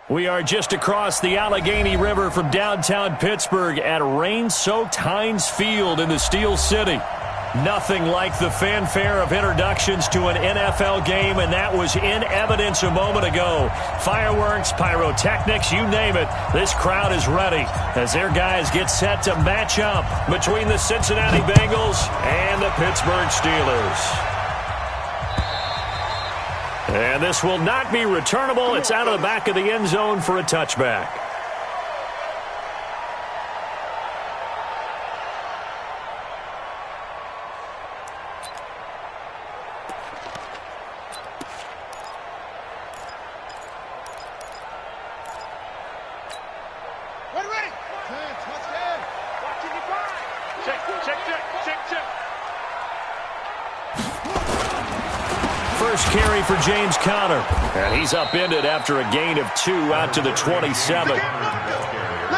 We are just across the Allegheny River from downtown Pittsburgh at rain-soaked Heinz Field in the Steel City. Nothing like the fanfare of introductions to an NFL game, and that was in evidence a moment ago. Fireworks, pyrotechnics, you name it. This crowd is ready as their guys get set to match up between the Cincinnati Bengals and the Pittsburgh Steelers. And this will not be returnable. It's out of the back of the end zone for a touchback. First carry for James Conner. And he's upended after a gain of 2 out to the 27.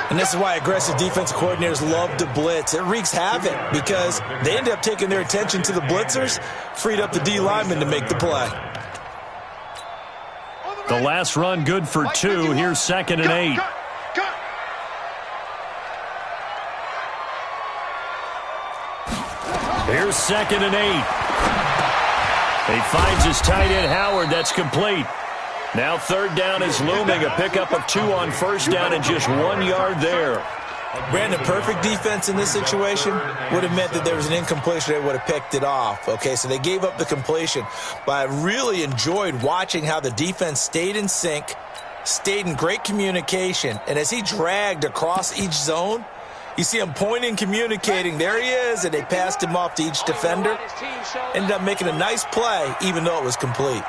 And this is why aggressive defensive coordinators love to blitz. It wreaks havoc because they end up taking their attention to the blitzers, freed up the D lineman to make the play. The last run good for 2. Here's 2nd and 8. Here's 2nd and 8. He finds his tight end, Howard. That's complete. Now 3rd down is looming. A pickup of 2 on 1st down and just 1 yard there. Brandon, perfect defense in this situation would have meant that there was an incompletion. They would have picked it off. Okay, so they gave up the completion. But I really enjoyed watching how the defense stayed in sync, stayed in great communication. And as he dragged across each zone, you see him pointing, communicating. There he is, and they passed him off to each defender. Ended up making a nice play, even though it was complete.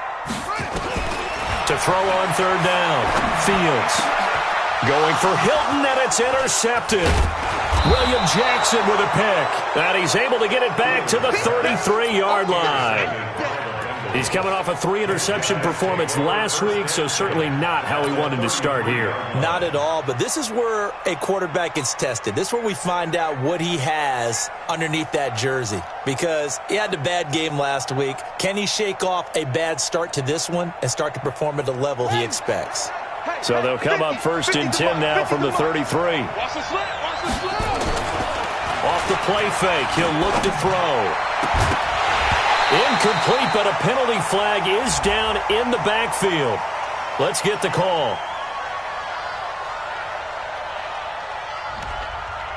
To throw on 3rd down, Fields. Going for Hilton, and it's intercepted. William Jackson with a pick. And he's able to get it back to the 33-yard line. He's coming off a 3-interception performance last week, so certainly not how he wanted to start here. Not at all, but this is where a quarterback gets tested. This is where we find out what he has underneath that jersey, because he had a bad game last week. Can he shake off a bad start to this one and start to perform at the level he expects? So they'll come up 1st and 10 now from the 33. Off the play fake, he'll look to throw. Incomplete, but a penalty flag is down in the backfield. Let's get the call.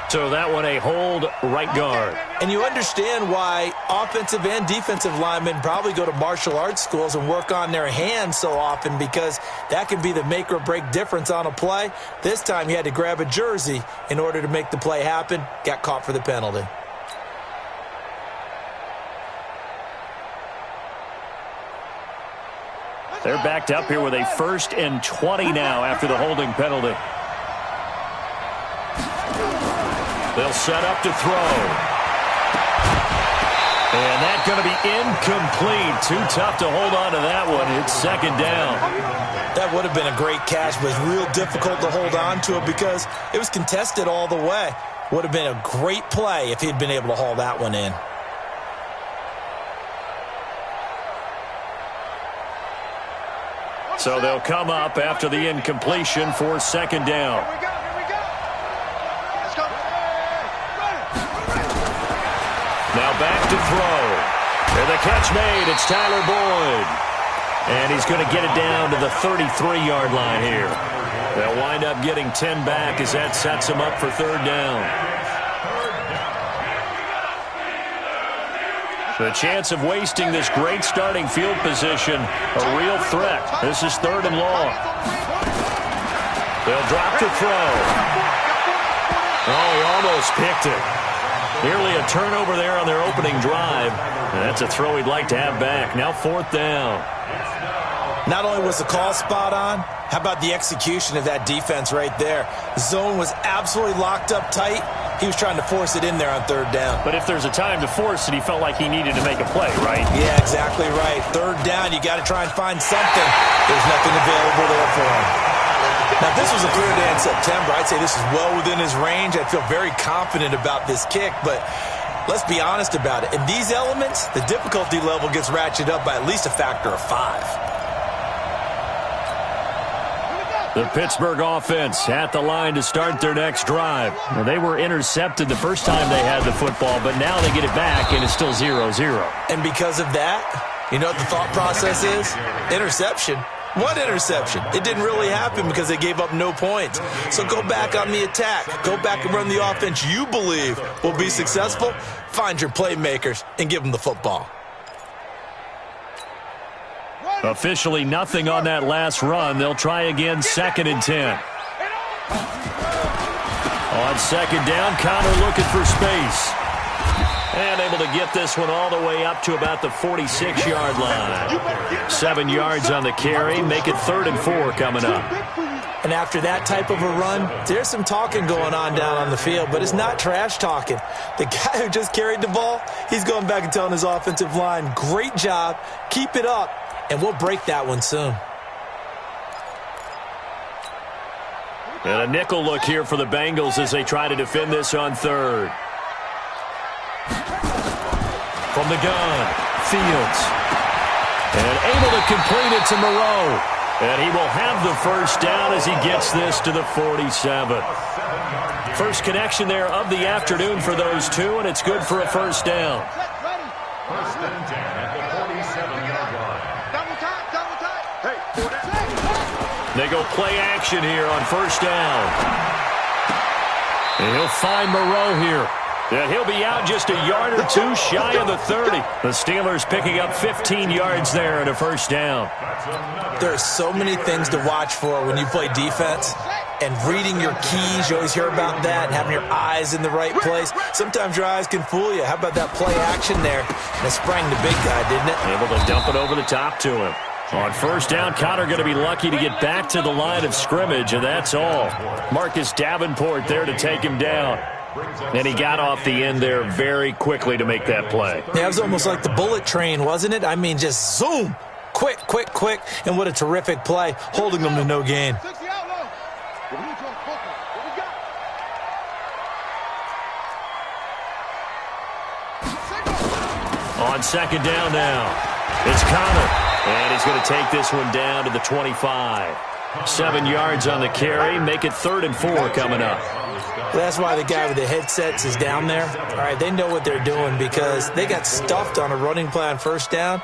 So that one a hold, right guard. And you understand why offensive and defensive linemen probably go to martial arts schools and work on their hands so often, because that can be the make or break difference on a play. This time he had to grab a jersey in order to make the play happen. Got caught for the penalty. They're backed up here with a 1st and 20 now after the holding penalty. They'll set up to throw. And that's going to be incomplete. Too tough to hold on to that one. It's 2nd down. That would have been a great catch, but it was real difficult to hold on to it because it was contested all the way. Would have been a great play if he'd been able to haul that one in. So they'll come up after the incompletion for 2nd down. Now back to throw. And the catch made. It's Tyler Boyd. And he's going to get it down to the 33-yard line here. They'll wind up getting 10 back as that sets them up for 3rd down. The chance of wasting this great starting field position, a real threat. This is 3rd and long. They'll drop to throw. Oh, he almost picked it. Nearly a turnover there on their opening drive. And that's a throw he'd like to have back. Now 4th down. Not only was the call spot on, how about the execution of that defense right there? The zone was absolutely locked up tight. He was trying to force it in there on 3rd down. But if there's a time to force it, he felt like he needed to make a play, right? Yeah, exactly right. 3rd down, you got to try and find something. There's nothing available there for him. Now, if this was a clear day in September, I'd say this is well within his range. I feel very confident about this kick, but let's be honest about it. In these elements, the difficulty level gets ratcheted up by at least a factor of 5. The Pittsburgh offense at the line to start their next drive. Well, they were intercepted the first time they had the football, but now they get it back, and it's still 0-0. And because of that, you know what the thought process is? Interception. One interception. It didn't really happen because they gave up no points. So go back on the attack. Go back and run the offense you believe will be successful. Find your playmakers and give them the football. Officially nothing on that last run. They'll try again, 2nd and 10. On 2nd down, Connor looking for space. And able to get this one all the way up to about the 46-yard line. 7 yards on the carry. Make it 3rd and 4 coming up. And after that type of a run, there's some talking going on down on the field, but it's not trash talking. The guy who just carried the ball, he's going back and telling his offensive line, great job, keep it up, and we'll break that one soon. And a nickel look here for the Bengals as they try to defend this on 3rd. From the gun, Fields. And able to complete it to Moreau. And he will have the first down as he gets this to the 47. First connection there of the afternoon for those two, and it's good for a first down. First and 10 at the 47-yard line. They go play action here on first down. And he'll find Moreau here. And he'll be out just a yard or two shy of the 30. The Steelers picking up 15 yards there and a first down. There are so many things to watch for when you play defense. And reading your keys, you always hear about that, and having your eyes in the right place. Sometimes your eyes can fool you. How about that play action there? And it sprang the big guy, didn't it? Able to dump it over the top to him. On first down, Connor going to be lucky to get back to the line of scrimmage, and that's all. Marcus Davenport there to take him down. And he got off the end there very quickly to make that play. Yeah, it was almost like the bullet train, wasn't it? I mean, just zoom. Quick, quick, quick. And what a terrific play, holding them to no gain. On second down now, it's Connor. And he's going to take this one down to the 25. 7 yards on the carry. Make it 3rd and 4 coming up. That's why the guy with the headsets is down there. All right, they know what they're doing because they got stuffed on a running play on first down.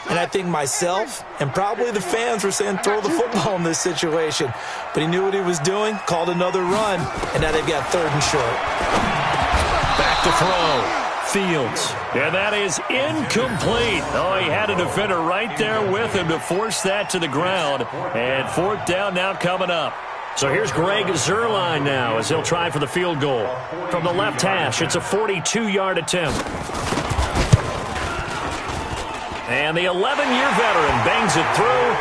And I think myself and probably the fans were saying throw the football in this situation. But he knew what he was doing, called another run, and now they've got 3rd and short. Back to throw. Fields. And that is incomplete. Oh, he had a defender right there with him to force that to the ground. And 4th down now coming up. So here's Greg Zuerlein now as he'll try for the field goal. From the left hash, it's a 42-yard attempt. And the 11-year veteran bangs it through.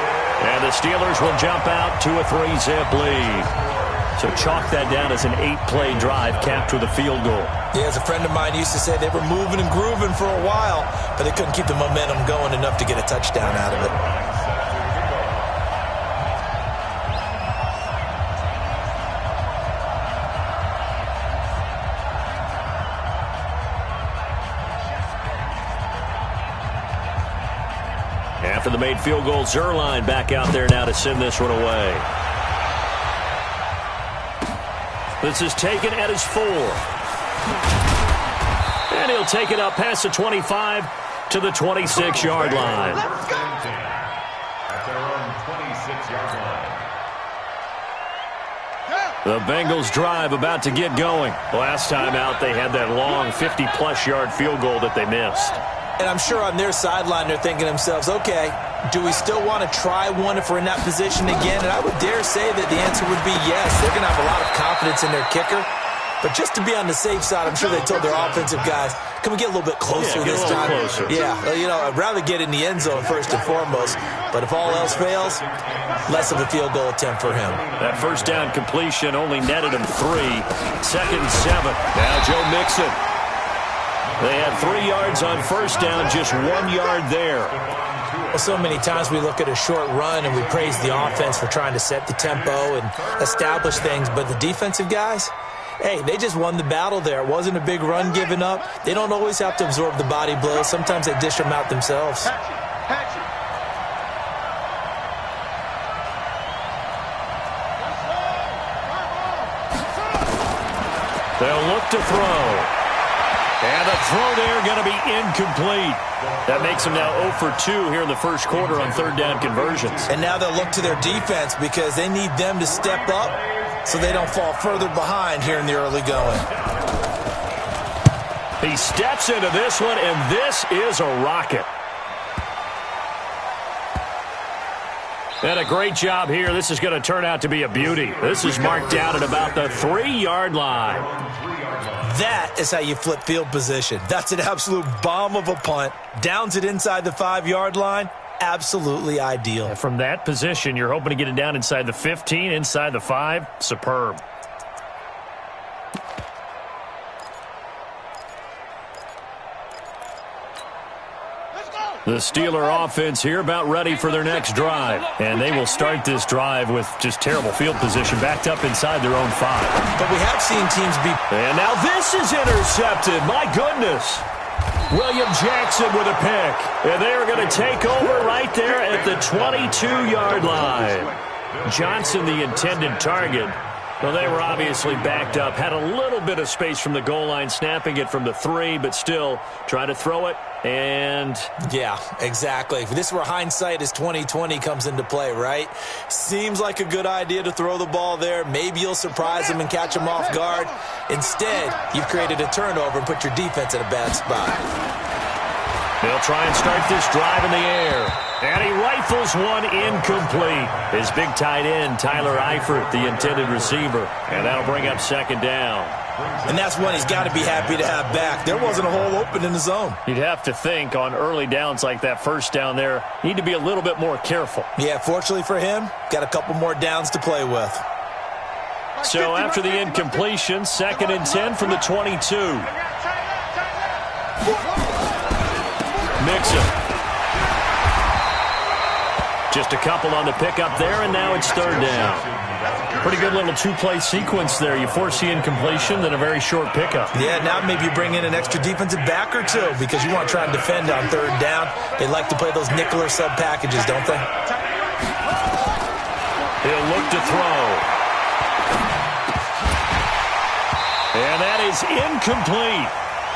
And the Steelers will jump out to a 3-zip lead. So chalk that down as an 8-play drive capped with a field goal. Yeah, as a friend of mine used to say, they were moving and grooving for a while, but they couldn't keep the momentum going enough to get a touchdown out of it. After the made field goal, Zuerlein back out there now to send this one away. This is taken at his 4. And he'll take it up past the 25 to the 26-yard line. At their own 26-yard line. The Bengals drive about to get going. Last time out, they had that long 50-plus yard field goal that they missed. And I'm sure on their sideline they're thinking to themselves, okay, do we still want to try one if we're in that position again? And I would dare say that the answer would be yes. They're going to have a lot of confidence in their kicker. But just to be on the safe side, I'm sure they told their offensive guys, can we get a little bit closer this time? Closer. Yeah, you know, I'd rather get in the end zone first and foremost. But if all else fails, less of a field goal attempt for him. That first down completion only netted him 3. 2nd and 7. Now Joe Mixon. They had 3 yards on first down, just 1 yard there. Well, so many times we look at a short run and we praise the offense for trying to set the tempo and establish things. But the defensive guys, hey, they just won the battle there. It wasn't a big run given up. They don't always have to absorb the body blows. Sometimes they dish them out themselves. They'll look to throw. And the throw there going to be incomplete. That makes them now 0 for 2 here in the first quarter on third down conversions. And now they'll look to their defense because they need them to step up so they don't fall further behind here in the early going. He steps into this one, and this is a rocket. And a great job here. This is going to turn out to be a beauty. This is marked down at about the 3-yard line. That is how you flip field position. That's an absolute bomb of a punt. Downs it inside the 5-yard line. Absolutely ideal. And from that position, you're hoping to get it down inside the 15, inside the 5. Superb. The Steeler offense here about ready for their next drive. And they will start this drive with just terrible field position backed up inside their own 5. But we have seen teams be... And now this is intercepted. My goodness. William Jackson with a pick. And they are going to take over right there at the 22-yard line. Johnson, the intended target. Well, they were obviously backed up. Had a little bit of space from the goal line, snapping it from the 3, but still trying to throw it. And yeah, exactly. This is where hindsight is 20/20 comes into play, right? Seems like a good idea to throw the ball there. Maybe you'll surprise them and catch them off guard. Instead, you've created a turnover and put your defense in a bad spot. They'll try and start this drive in the air. And he rifles one incomplete. His big tight end, Tyler Eifert, the intended receiver. And that'll bring up second down. And that's one he's got to be happy to have back. There wasn't a hole open in the zone. You'd have to think on early downs like that first down there, need to be a little bit more careful. Yeah, fortunately for him, got a couple more downs to play with. So after the incompletion, 2nd and 10 from the 22. Mixon. Just a couple on the pickup there, and now it's 3rd down. Pretty good little 2-play sequence there. You force the incompletion, then a very short pickup. Yeah, now maybe you bring in an extra defensive back or two because you want to try and defend on 3rd down. They like to play those nickel or sub packages, don't they? He'll look to throw. And that is incomplete.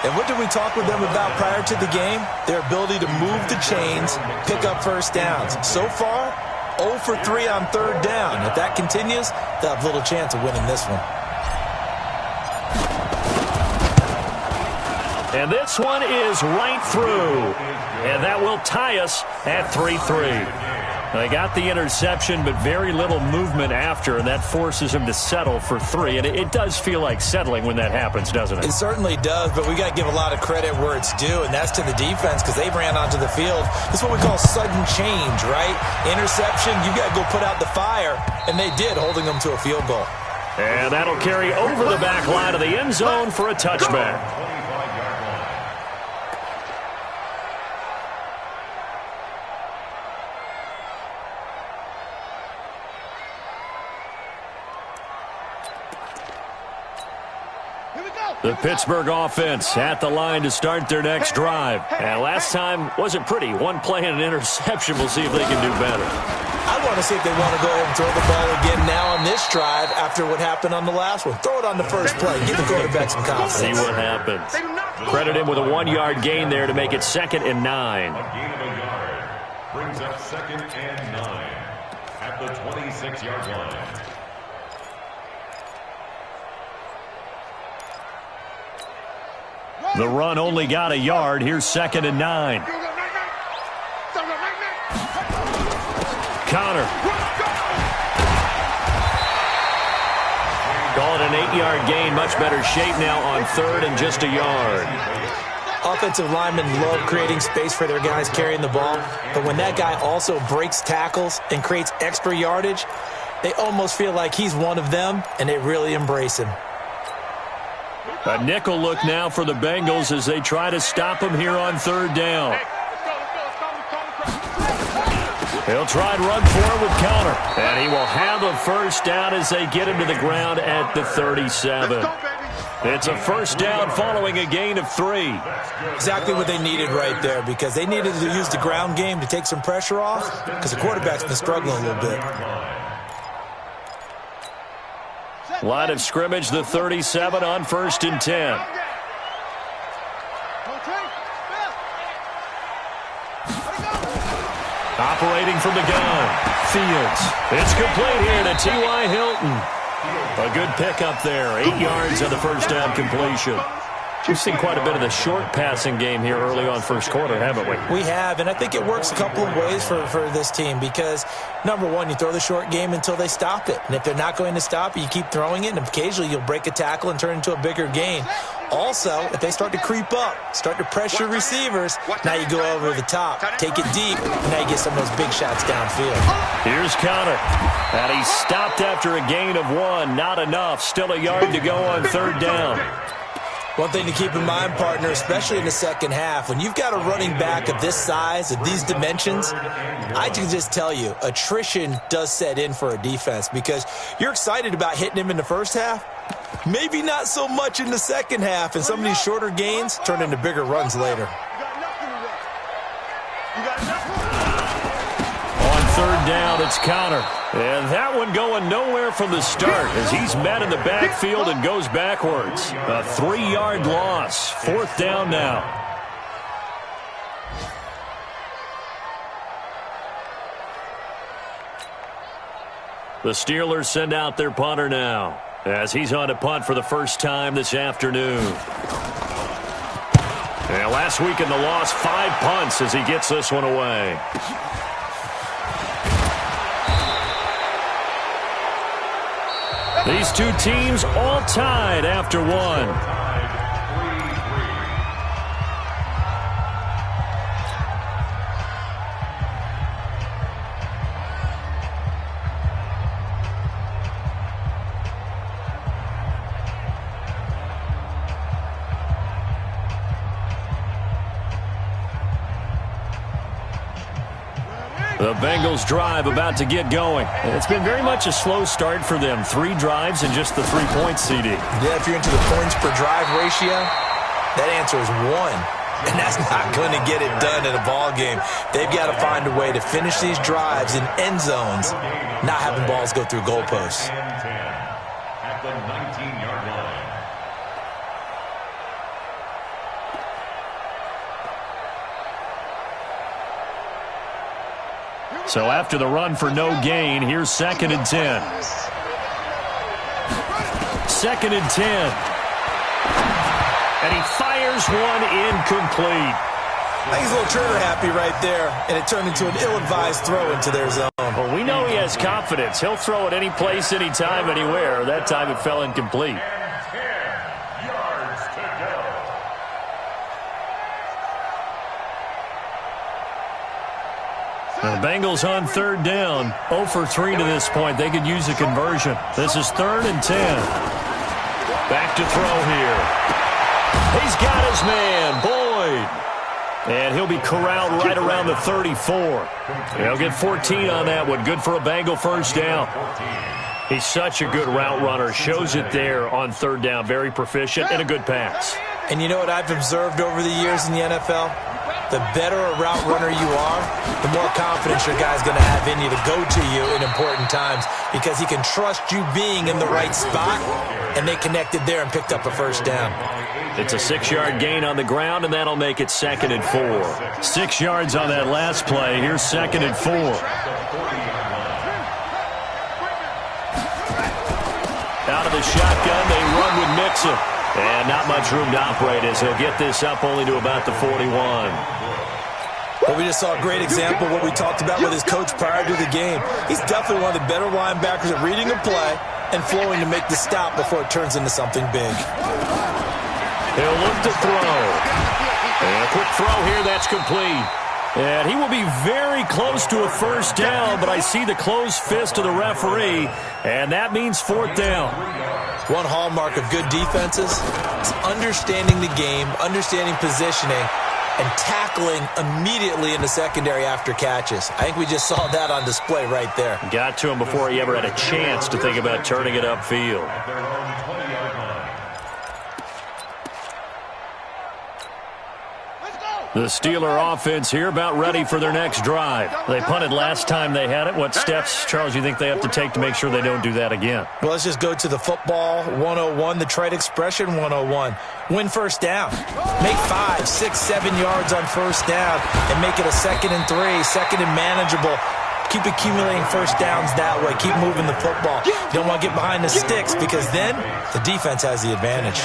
And what did we talk with them about prior to the game? Their ability to move the chains, pick up first downs. So far, 0 for 3 on 3rd down. If that continues, they'll have little chance of winning this one. And this one is right through. And that will tie us at 3-3. They got the interception, but very little movement after, and that forces him to settle for 3. And it does feel like settling when that happens, doesn't it? It certainly does, but we got to give a lot of credit where it's due, and that's to the defense because they ran onto the field. This is what we call sudden change, right? Interception, you got to go put out the fire, and they did, holding them to a field goal. And that'll carry over the back line of the end zone for a touchback. The Pittsburgh offense at the line to start their next drive. And last time wasn't pretty. 1 play and an interception. We'll see if they can do better. I want to see if they want to go ahead and throw the ball again now on this drive after what happened on the last one. Throw it on the first play. Give the quarterback some confidence. See what happens. Credit him with a 1-yard gain there to make it 2nd and 9. A gain of a yard brings up 2nd and 9 at the 26-yard line. The run only got a yard. Here's 2nd and 9. Connor. Call it an 8-yard gain. Much better shape now on 3rd and just a yard. Offensive linemen love creating space for their guys carrying the ball, but when that guy also breaks tackles and creates extra yardage, they almost feel like he's one of them, and they really embrace him. A nickel look now for the Bengals as they try to stop him here on 3rd down. He'll try and run forward with Connor. And he will have a first down as they get him to the ground at the 37. It's a first down following a gain of 3. Exactly what they needed right there because they needed to use the ground game to take some pressure off because the quarterback's been struggling a little bit. Line of scrimmage, the 37 on 1st and 10. Operating from the gun, Fields. It's complete here to T.Y. Hilton. A good pickup there, 8 yards on the first down completion. We've seen quite a bit of the short passing game here early on first quarter, haven't we? We have, and I think it works a couple of ways for this team because, number one, you throw the short game until they stop it. And if they're not going to stop it, you keep throwing it, and occasionally you'll break a tackle and turn it into a bigger gain. Also, if they start to creep up, start to pressure receivers, now you go over the top, take it deep, and now you get some of those big shots downfield. Here's Connor. And he stopped after a gain of 1. Not enough. Still a yard to go on 3rd down. One thing to keep in mind, partner, especially in the second half, when you've got a running back of this size, of these dimensions, I can just tell you, attrition does set in for a defense because you're excited about hitting him in the first half. Maybe not so much in the second half, and some of these shorter gains turn into bigger runs later. On 3rd down, it's Connor. And that one going nowhere from the start as he's met in the backfield and goes backwards. A 3-yard loss. 4th down now. The Steelers send out their punter now as he's on to punt for the first time this afternoon. And last week in the loss, 5 punts as he gets this one away. These two teams all tied after 1. The Bengals drive about to get going. It's been very much a slow start for them. 3 drives and just the 3 points, CD. Yeah, if you're into the points per drive ratio, that answer is 1. And that's not going to get it done in a ball game. They've got to find a way to finish these drives in end zones, not having balls go through goalposts. At the 19-yard line. So after the run for no gain, here's 2nd and 10. 2nd and 10. And he fires one incomplete. I think he's a little trigger happy right there, and it turned into an ill-advised throw into their zone. Well, we know he has confidence. He'll throw it any place, anytime, anywhere. That time it fell incomplete. The Bengals on 3rd down, 0 for 3 to this point. They could use a conversion. This is 3rd and 10. Back to throw here. He's got his man, Boyd. And he'll be corralled right around the 34. He'll get 14 on that one. Good for a Bengal first down. He's such a good route runner. Shows it there on 3rd down. Very proficient and a good pass. And you know what I've observed over the years in the NFL? The better a route runner you are, the more confidence your guy's going to have in you to go to you in important times because he can trust you being in the right spot, and they connected there and picked up a first down. It's a 6-yard gain on the ground, and that'll make it 2nd and 4. 6 yards on that last play. Here's 2nd and 4. Out of the shotgun, they run with Mixon. And not much room to operate as he'll get this up only to about the 41. Well, we just saw a great example of what we talked about with his coach prior to the game. He's definitely one of the better linebackers at reading a play and flowing to make the stop before it turns into something big. He'll look to throw. And a quick throw here, that's complete. And he will be very close to a first down, but I see the closed fist of the referee, and that means 4th down. One hallmark of good defenses is understanding the game, understanding positioning, and tackling immediately in the secondary after catches. I think we just saw that on display right there. Got to him before he ever had a chance to think about turning it upfield. The Steeler offense here about ready for their next drive. They punted last time they had it. What steps, Charles, you think they have to take to make sure they don't do that again? Well, let's just go to the football 101, the trite expression 101. Win first down. Make 5, 6, 7 yards on first down and make it a 2nd and 3, 2nd and manageable. Keep accumulating first downs that way. Keep moving the football. You don't want to get behind the sticks because then the defense has the advantage.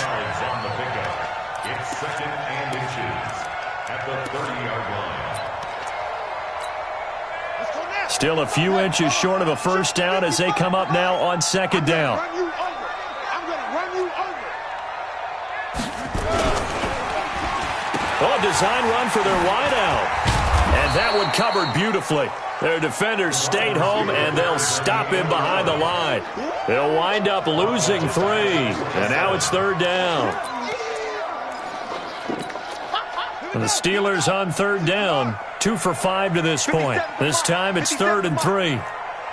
It's 2nd and inches at the 30-yard line. Still a few inches short of a first down as they come up now on 2nd down. I'm going to run you over. Oh, design run for their wideout. And that one covered beautifully. Their defenders stayed home, and they'll stop him behind the line. They'll wind up losing 3, and now it's 3rd down. And the Steelers on 3rd down, 2 for 5 to this point. This time it's 3rd and 3. Hey,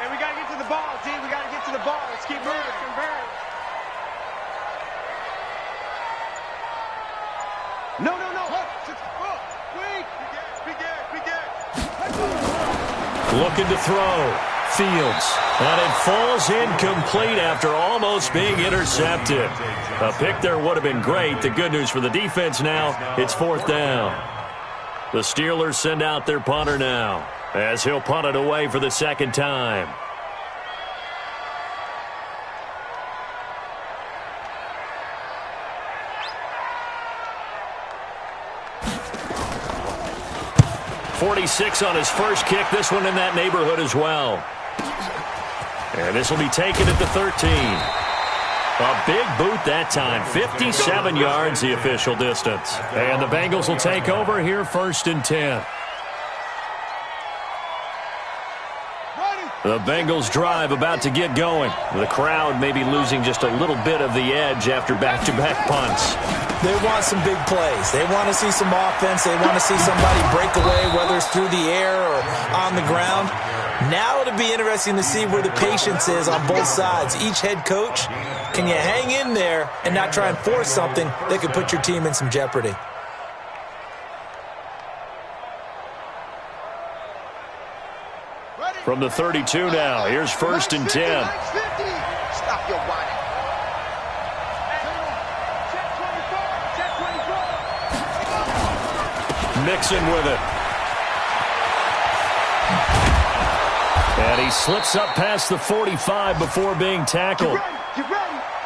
we got to get to the ball, G. We got to get to the ball. Let's keep moving. No. Looking to throw. Fields. And it falls incomplete after almost being intercepted. A pick there would have been great. The good news for the defense now, it's 4th down. The Steelers send out their punter now as he'll punt it away for the 2nd time. .46 on his first kick. This one in that neighborhood as well. And this will be taken at the 13. A big boot that time. 57 yards the official distance. And the Bengals will take over here 1st and 10. The Bengals drive about to get going. The crowd may be losing just a little bit of the edge after back-to-back punts. They want some big plays. They want to see some offense. They want to see somebody break away, whether it's through the air or on the ground. Now it'll be interesting to see where the patience is on both sides. Each head coach, can you hang in there and not try and force something that could put your team in some jeopardy? From the 32 now, here's 1st and 10. Stop your whining. Mixon with it. And he slips up past the 45 before being tackled.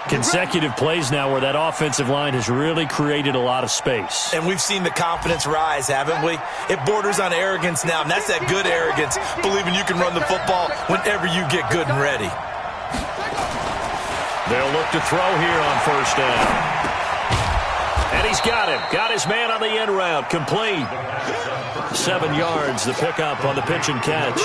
Consecutive plays now where that offensive line has really created a lot of space. And we've seen the confidence rise, haven't we? It borders on arrogance now, and that's that good arrogance, believing you can run the football whenever you get good and ready. They'll look to throw here on 1st down. And he's got him. Got his man on the end route. Complete. 7 yards, the pickup on the pitch and catch.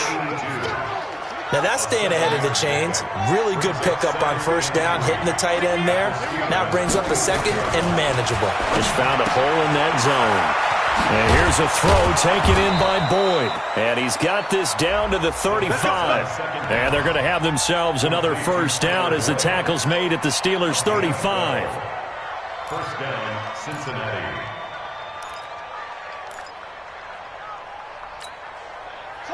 Now that's staying ahead of the chains. Really good pickup on 1st down, hitting the tight end there. Now brings up a 2nd and manageable. Just found a hole in that zone. And here's a throw taken in by Boyd. And he's got this down to the 35. And they're going to have themselves another 1st down as the tackle's made at the Steelers' 35. 1st down, Cincinnati.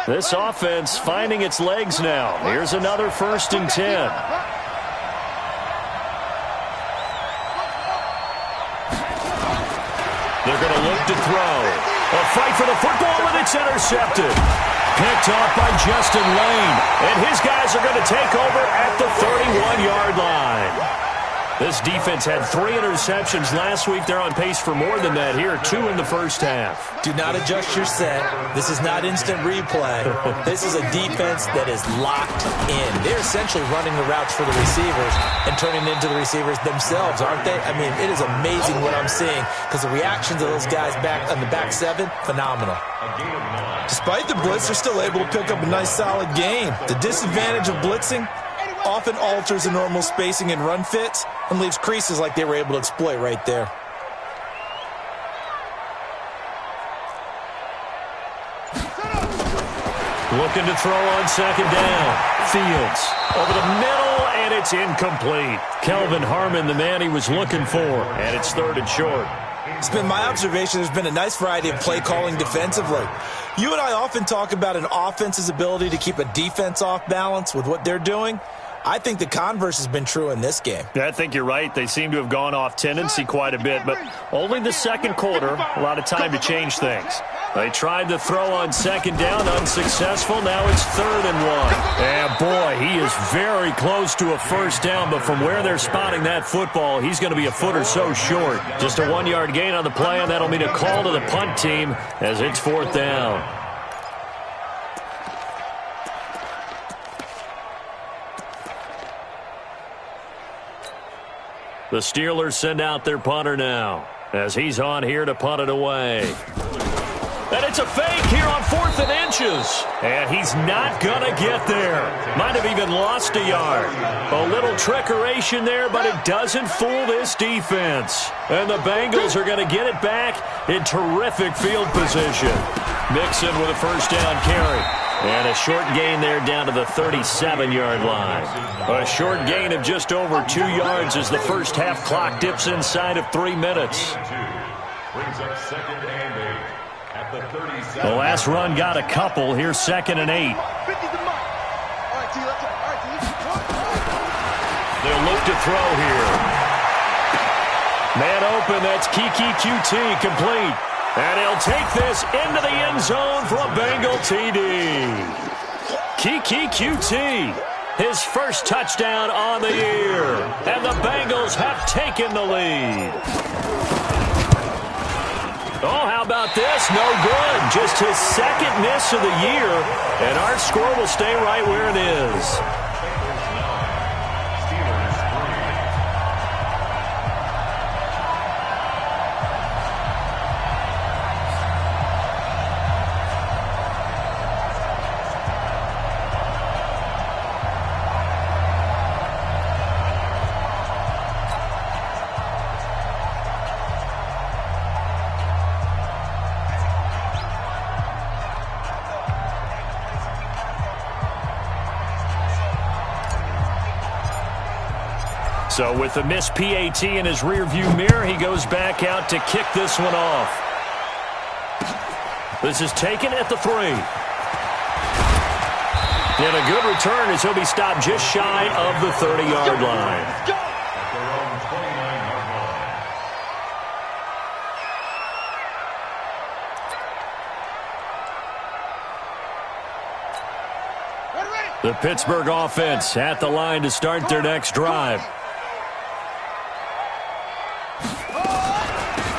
This offense finding its legs now. Here's another 1st and 10. They're going to look to throw. A fight for the football, and it's intercepted. Picked off by Justin Lane. And his guys are going to take over at the 31-yard line. This defense had 3 interceptions last week. They're on pace for more than that here. 2 in the first half. Do not adjust your set. This is not instant replay. This is a defense that is locked in. They're essentially running the routes for the receivers and turning into the receivers themselves, aren't they? I mean, it is amazing what I'm seeing because the reactions of those guys back on the back 7, phenomenal. Despite the blitz, they're still able to pick up a nice solid game. The disadvantage of blitzing often alters the normal spacing and run fits and leaves creases like they were able to exploit right there. Looking to throw on 2nd down. Fields over the middle, and it's incomplete. Kelvin Harmon, the man he was looking for, and it's 3rd and short. It's been my observation there's been a nice variety of play calling defensively. You and I often talk about an offense's ability to keep a defense off balance with what they're doing. I think the converse has been true in this game. Yeah, I think you're right. They seem to have gone off tendency quite a bit, but only the second quarter, a lot of time to change things. They tried to throw on second down, unsuccessful. Now it's 3rd and 1. And boy, he is very close to a first down, but from where they're spotting that football, he's going to be a foot or so short. Just a 1-yard gain on the play, and that'll mean a call to the punt team as it's 4th down. The Steelers send out their punter now as he's on here to punt it away. And it's a fake here on 4th and inches. And he's not going to get there. Might have even lost a yard. A little trickeration there, but it doesn't fool this defense. And the Bengals are going to get it back in terrific field position. Mixon with a first down carry. And a short gain there down to the 37-yard line. A short gain of just over 2 yards as the first half clock dips inside of 3 minutes. Brings up 2nd and 8 at the 37. The last run got a couple. Here's 2nd and 8. They'll look to throw here. Man open, that's Kiki QT complete. And he'll take this into the end zone for a Bengal TD. Kiki QT, his first touchdown on the year. And the Bengals have taken the lead. Oh, how about this? No good. Just his 2nd miss of the year. And our score will stay right where it is. So with the missed PAT in his rearview mirror, he goes back out to kick this one off. This is taken at the 3. And a good return as he'll be stopped just shy of the 30-yard line. The Pittsburgh offense at the line to start their next drive.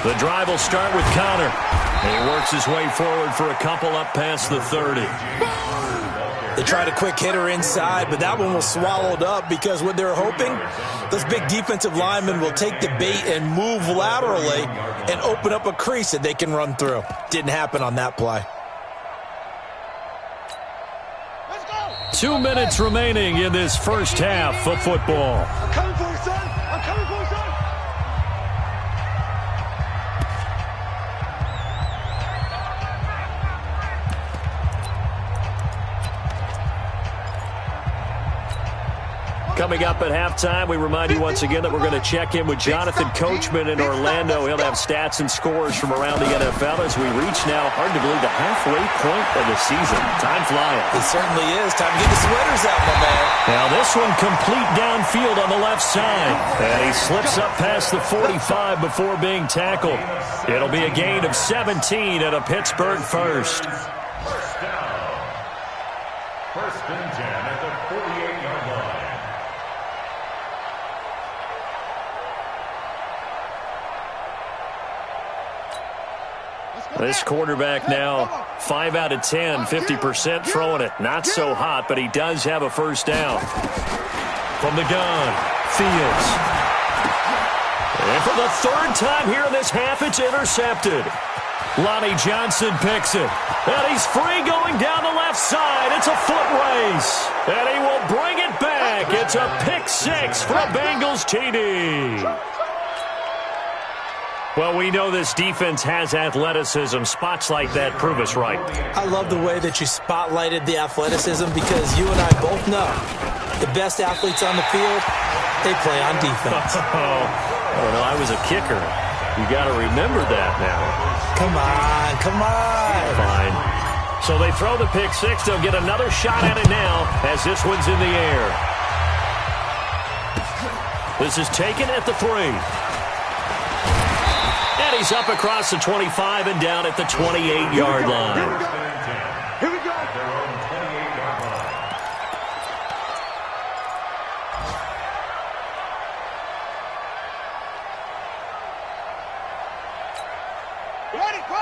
The drive will start with Connor. And he works his way forward for a couple up past the 30. They tried a quick hitter inside, but that one was swallowed up because what they're hoping, those big defensive linemen will take the bait and move laterally and open up a crease that they can run through. Didn't happen on that play. 2 minutes remaining in this first half of football. I'm coming for you, son. I'm coming for you, son. Coming up at halftime, we remind you once again that we're going to check in with Jonathan Coachman in Orlando. He'll have stats and scores from around the NFL as we reach now, hard to believe, the halfway point of the season. Time flying. It certainly is. Time to get the sweaters out, my man. Now this one complete downfield on the left side. And he slips up past the 45 before being tackled. It'll be a gain of 17 at a Pittsburgh first. First down. 1st and 10 at the 48-yard line. This quarterback now 5 out of 10, 50% throwing it. Not so hot, but he does have a first down. From the gun, Fields. And for the 3rd time here in this half, it's intercepted. Lonnie Johnson picks it. And he's free going down the left side. It's a foot race. And he will bring it back. It's a pick 6 for a Bengals TD. Well, we know this defense has athleticism. Spots like that prove us right. I love the way that you spotlighted the athleticism because you and I both know the best athletes on the field, they play on defense. I don't know. I was a kicker. You got to remember that now. Come on, come on. Fine. So they throw the pick six. They'll get another shot at it now as this one's in the air. This is taken at the 3. And he's up across the 25 and down at the 28-yard line. Here we go.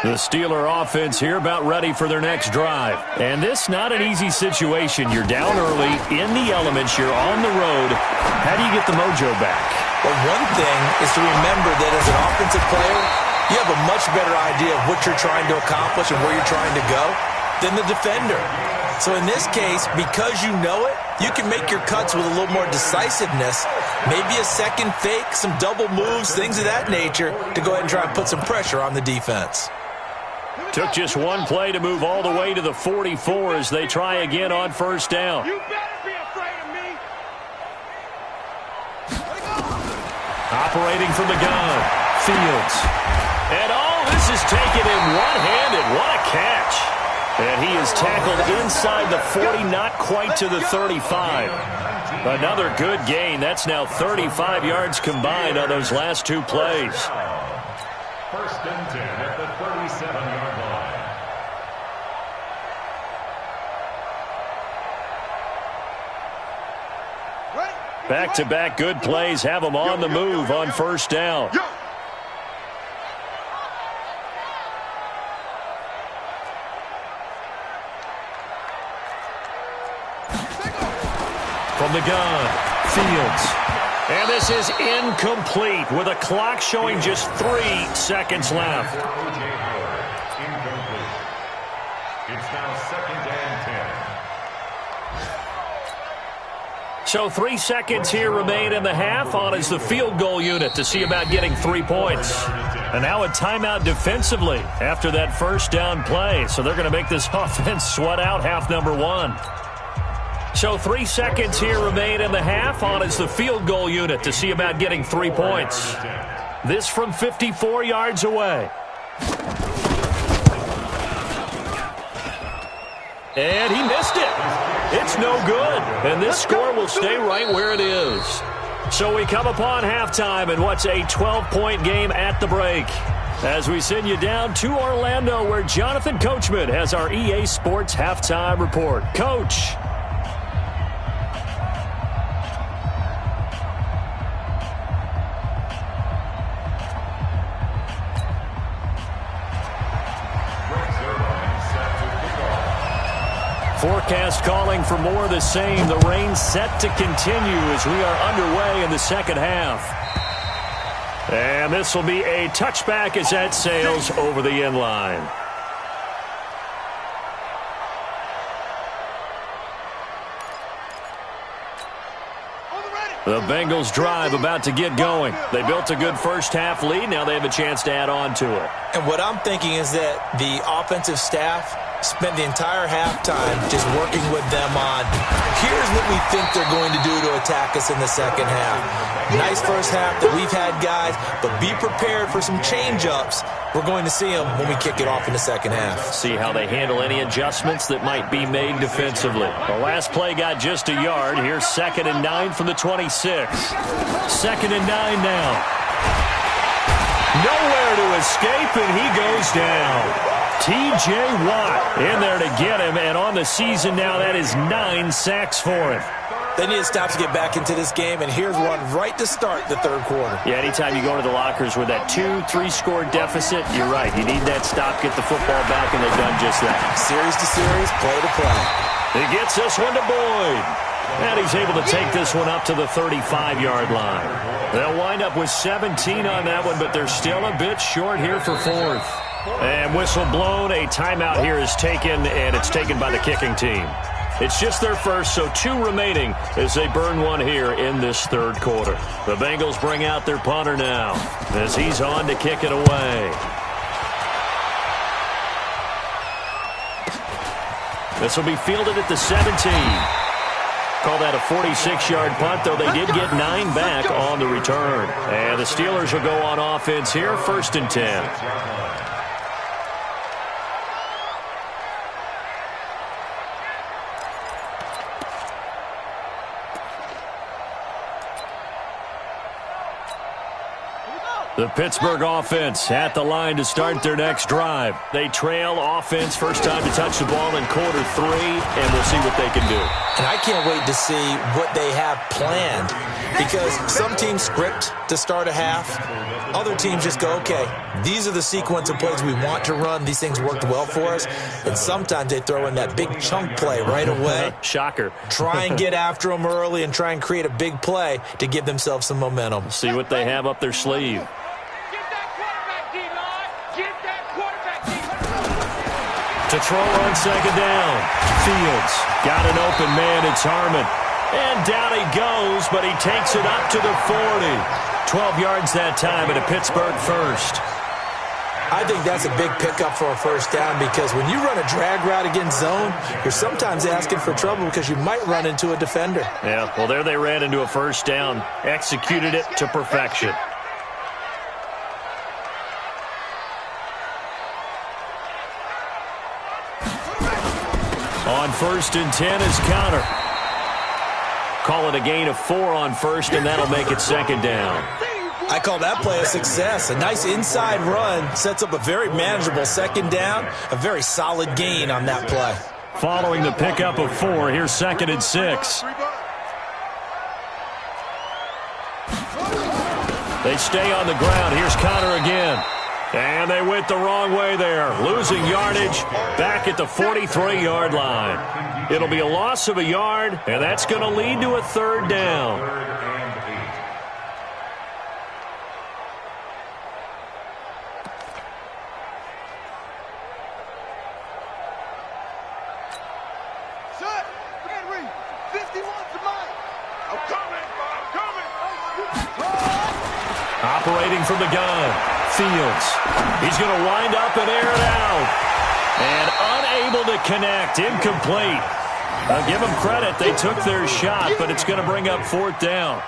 The Steeler offense here about ready for their next drive. And this not an easy situation. You're down early, in the elements, you're on the road. How do you get the mojo back? Well, one thing is to remember that as an offensive player, you have a much better idea of what you're trying to accomplish and where you're trying to go than the defender. So in this case, because you know it, you can make your cuts with a little more decisiveness, maybe a second fake, some double moves, things of that nature, to go ahead and try and put some pressure on the defense. Took just one play to move all the way to the 44 as they try again on first down. You better be afraid of me. Operating from the gun, Fields. And this is taken in one-handed. What a catch. And he is tackled inside the 40, not quite to the 35. Another good gain. That's now 35 yards combined on those last two plays. First and 10 at the 37-yard line. Back-to-back good plays have them on the move on first down. From the gun, Fields. And this is incomplete with a clock showing just 3 seconds left. O.J. Howard, incomplete. It's now second and 10. So 3 seconds here remain in the half. On is the field goal unit to see about getting 3 points. And now a timeout defensively after that first down play. So they're going to make this offense sweat out half number 1. So 3 seconds here remain in the half. On is the field goal unit to see about getting 3 points. This from 54 yards away. And he missed it. It's no good. And this score will stay right where it is. So we come upon halftime in what's a 12-point game at the break. As we send you down to Orlando, where Jonathan Coachman has our EA Sports Halftime Report. Coach. Forecast calling for more of the same. The rain set to continue as we are underway in the second half. And this will be a touchback as that sails over the end line. The Bengals drive about to get going. They built a good first half lead. Now they have a chance to add on to it. And what I'm thinking is that the offensive staff spent the entire halftime just working with them on, here's what we think they're going to do to attack us in the second half. Nice first half that we've had, guys, but be prepared for some change-ups. We're going to see them when we kick it off in the second half. See how they handle any adjustments that might be made defensively. The last play got just a yard. Here's 2nd and 9 from the 26. 2nd and 9 now. Nowhere to escape, and he goes down. T.J. Watt in there to get him, and on the season now, that is 9 sacks for him. They need to stop to get back into this game, and here's one right to start the third quarter. Yeah, anytime you go to the lockers with that 2-3 score deficit, you're right. You need that stop, get the football back, and they've done just that. Series to series, play to play. He gets this one to Boyd. And he's able to take this one up to the 35-yard line. They'll wind up with 17 on that one, but they're still a bit short here for 4th. And whistle blown, a timeout here is taken, and it's taken by the kicking team. It's just their first, so 2 remaining as they burn one here in this third quarter. The Bengals bring out their punter now as he's on to kick it away. This will be fielded at the 17. Call that a 46-yard punt, though they did get 9 back on the return. And the Steelers will go on offense here, 1st and 10. The Pittsburgh offense at the line to start their next drive. They trail offense, first time to touch the ball in quarter 3, and we'll see what they can do. And I can't wait to see what they have planned, because some teams script to start a half. Other teams just go, okay, these are the sequence of plays we want to run. These things worked well for us. And sometimes they throw in that big chunk play right away. Shocker. Try and get after them early and try and create a big play to give themselves some momentum. See what they have up their sleeve. To throw on 2nd down. Fields got an open man. It's Harmon. And down he goes, but he takes it up to the 40. 12 yards that time and a Pittsburgh first. I think that's a big pickup for a first down, because when you run a drag route against zone, you're sometimes asking for trouble because you might run into a defender. Yeah, well, there they ran into a first down. Executed it to perfection. On 1st and 10 is Counter. Call it a gain of 4 on 1st, and that'll make it 2nd down. I call that play a success. A nice inside run sets up a very manageable 2nd down. A very solid gain on that play. Following the pickup of 4, here's 2nd and 6. They stay on the ground. Here's Counter again. And they went the wrong way there, losing yardage back at the 43-yard line. It'll be a loss of a yard, and that's going to lead to a 3rd down. Operating from the gun. Fields. He's going to wind up and air it out. And unable to connect. Incomplete. I'll give them credit. They took their shot, but it's going to bring up 4th down.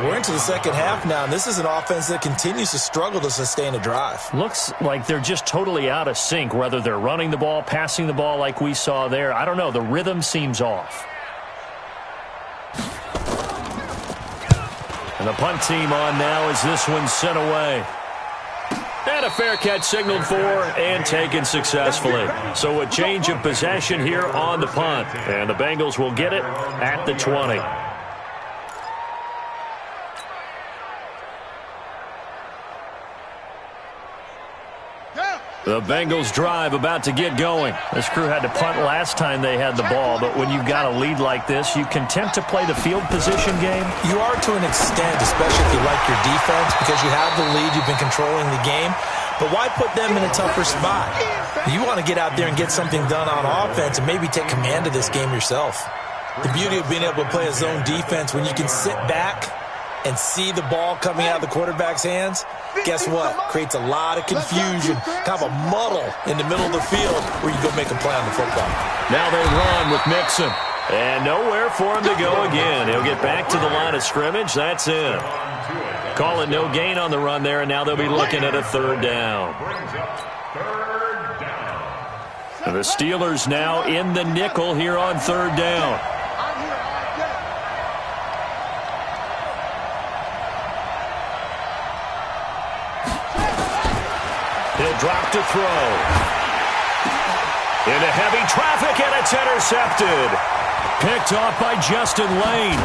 We're into the second half now, and this is an offense that continues to struggle to sustain a drive. Looks like they're just totally out of sync, whether they're running the ball, passing the ball like we saw there. I don't know. The rhythm seems off. And the punt team on now as this one's sent away. And a fair catch signaled for and taken successfully. So a change of possession here on the punt. And the Bengals will get it at the 20. The Bengals drive about to get going. This crew had to punt last time they had the ball, but when you've got a lead like this, you content to play the field position game? You are to an extent, especially if you like your defense, because you have the lead, you've been controlling the game. But why put them in a tougher spot? You want to get out there and get something done on offense and maybe take command of this game yourself. The beauty of being able to play a zone defense when you can sit back and see the ball coming out of the quarterback's hands, guess what? Creates a lot of confusion, kind of a muddle in the middle of the field where you go make a play on the football. Now they run with Mixon. And nowhere for him to go again. He'll get back to the line of scrimmage. That's it. Call it no gain on the run there, and now they'll be looking at a 3rd down. And the Steelers now in the nickel here on 3rd down. He'll drop to throw. Into heavy traffic, and it's intercepted. Picked off by Justin Lane.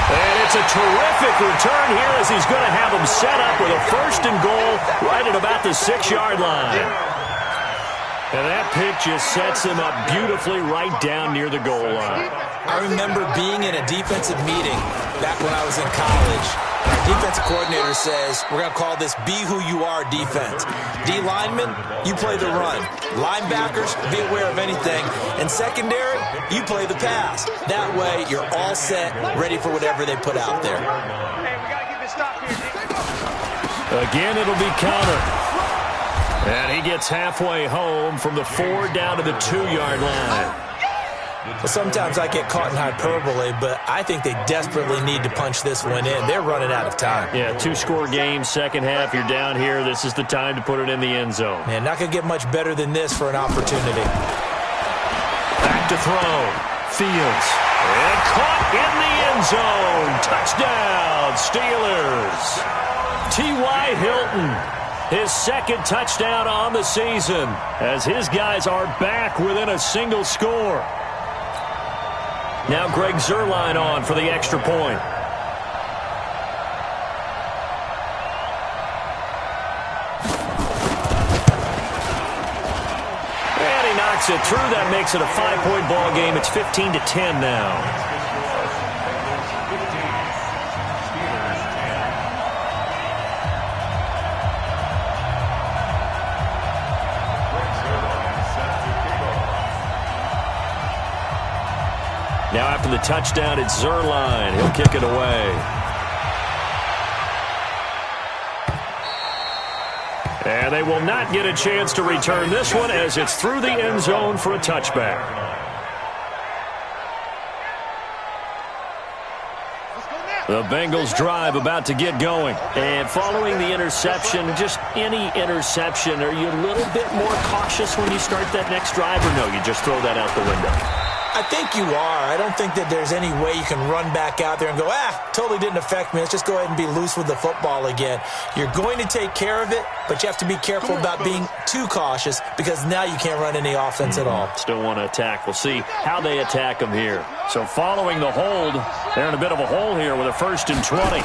And it's a terrific return here as he's going to have him set up with a 1st and goal right at about the 6-yard line. And that pick just sets him up beautifully right down near the goal line. I remember being in a defensive meeting back when I was in college. Our defensive coordinator says, we're going to call this be who you are defense. D linemen, you play the run. Linebackers, be aware of anything. And secondary, you play the pass. That way, you're all set, ready for whatever they put out there. Hey, we got to get this stop here. Again, it'll be Counter. And he gets halfway home from the 4 down to the 2-yard line. Well, sometimes I get caught in hyperbole, but I think they desperately need to punch this one in. They're running out of time. Yeah, two-score game, second half. You're down here. This is the time to put it in the end zone. Man, not going to get much better than this for an opportunity. Back to throw. Fields. And caught in the end zone. Touchdown, Steelers. T.Y. Hilton, his second touchdown on the season, as his guys are back within a single score. Now Greg Zuerlein on for the extra point. And he knocks it through. That makes it a 5-point ball game. It's 15-10 now. Now after the touchdown, it's Zuerlein. He'll kick it away. And they will not get a chance to return this one as it's through the end zone for a touchback. The Bengals drive about to get going. And following the interception, just any interception, are you a little bit more cautious when you start that next drive, or no, you just throw that out the window? I think you are. I don't think that there's any way you can run back out there and go, totally didn't affect me. Let's just go ahead and be loose with the football again. You're going to take care of it, but you have to be careful about being too cautious because now you can't run any offense at all. Still want to attack. We'll see how they attack them here. So following the hold, they're in a bit of a hole here with a 1st and 20.